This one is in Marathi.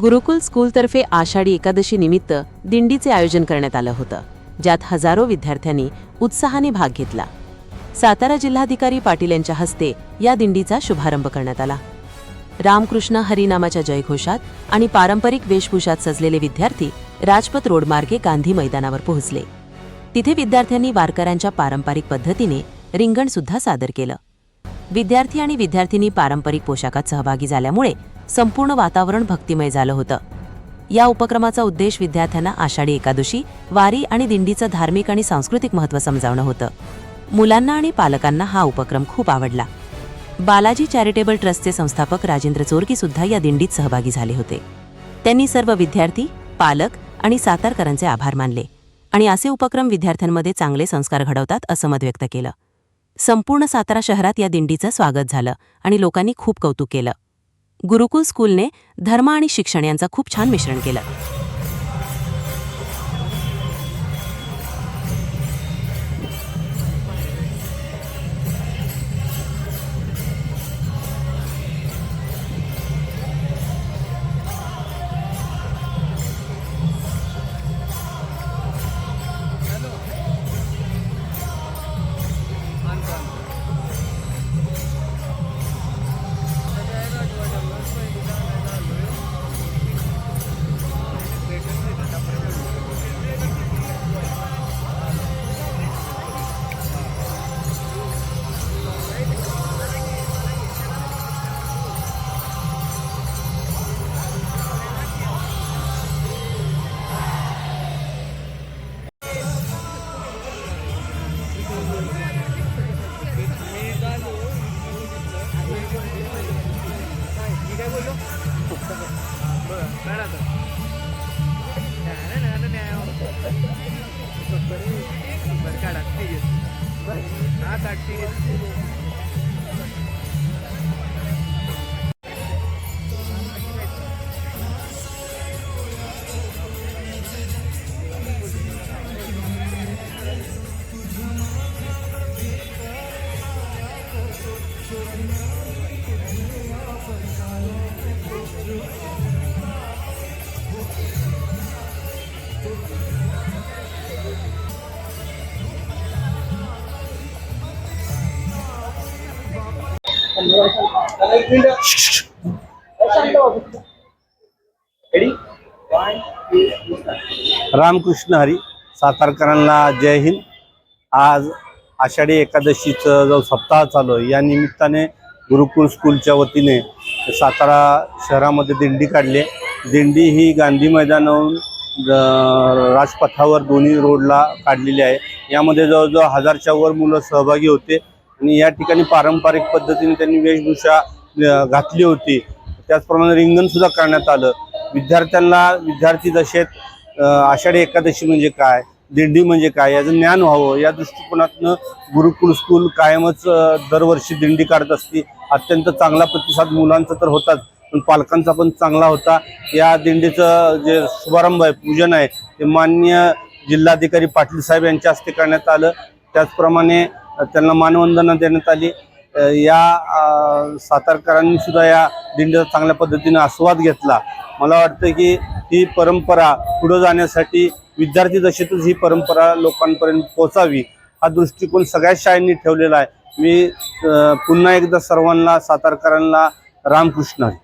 गुरुकुल स्कूलतर्फे आषाढी एकादशी निमित्त दिंडीचे आयोजन करण्यात आलं होतं, ज्यात हजारो विद्यार्थ्यांनी उत्साहाने भाग घेतला। सातारा जिल्हाधिकारी पाटील यांच्या हस्ते या दिंडीचा शुभारंभ करण्यात आला। रामकृष्ण हरी नामाच्या जयघोषात आणि पारंपरिक वेशभूषात सजलेले विद्यार्थी राजपथ रोडमार्गे गांधी मैदानावर पोहोचले। तिथे विद्यार्थ्यांनी वारकऱ्यांच्या पारंपरिक पद्धतीने रिंगण सुद्धा सादर केलं। विद्यार्थी आणि विद्यार्थिनी पारंपरिक पोशाखात सहभागी झाल्यामुळे संपूर्ण वातावरण भक्तिमय झालं होतं। या उपक्रमाचा उद्देश विद्यार्थ्यांना आषाढी एकादशी, वारी आणि दिंडीचं धार्मिक आणि सांस्कृतिक महत्त्व समजावणं होतं। मुलांना आणि पालकांना हा उपक्रम खूप आवडला। बालाजी चॅरिटेबल ट्रस्टचे संस्थापक राजेंद्र चोरकी सुद्धा या दिंडीत सहभागी झाले होते। त्यांनी सर्व विद्यार्थी, पालक आणि सातारकरांचे आभार मानले आणि असे उपक्रम विद्यार्थ्यांमध्ये चांगले संस्कार घडवतात असं मत व्यक्त केलं। संपूर्ण सातारा शहरात या दिंडीचं स्वागत झालं आणि लोकांनी खूप कौतुक केलं। गुरुकुल स्कूलने धर्म आणि शिक्षण यांचं खूप छान मिश्रण केलं। रामकृष्ण हरी, सातारकरांना जय हिंद। आज आषाढी एकादशीचा जो सप्ताह चालू आहे, या निमित्ताने गुरुकुल स्कूलच्या वतीने सातारा शहरामध्ये दिंडी काढली। दिंडी ही गांधी मैदानावरून राजपथावर दोन्ही रोडला काढलेली आहे। यामध्ये जवळजवळ 1000च्या वर मुलं सहभागी होते आणि या ठिकाणी पारंपरिक पद्धतीने त्यांनी वेशभूषा घातली होती। त्याचप्रमाणे रिंगण सुद्धा करण्यात आलं। विद्यार्थी दशेत आषाढी एकादशी म्हणजे काय, दिंडी म्हणजे काय याचं ज्ञान व्हावं या दृष्टिकोनातून गुरुकुल स्कूल कायमच दरवर्षी दिंडी काढत असते। अत्यंत चांगला प्रतिसाद मुलांचा तर होताच, पण पालकांचा पण चांगला होता। या दिंडीचं जे शुभारंभ आहे, पूजन आहे, ते माननीय जिल्हाधिकारी पाटील साहेब यांच्या हस्ते करण्यात आलं। त्याचप्रमाणे त्यांना मानवंदना देण्यात आली। या सातारकरांनी सुद्धा या दिंडीचा चांगल्या पद्धतीने आस्वाद घेतला। मला वाटतं की ही परंपरा पुढे जाण्यासाठी विद्यार्थी दशेतच ही परंपरा लोकांपर्यंत पोहोचावी हा दृष्टिकोन सगळ्या शाळांनी ठेवलेला आहे। मी पुन्हा एकदा सर्वांना सातारकरांना रामकृष्ण हरी।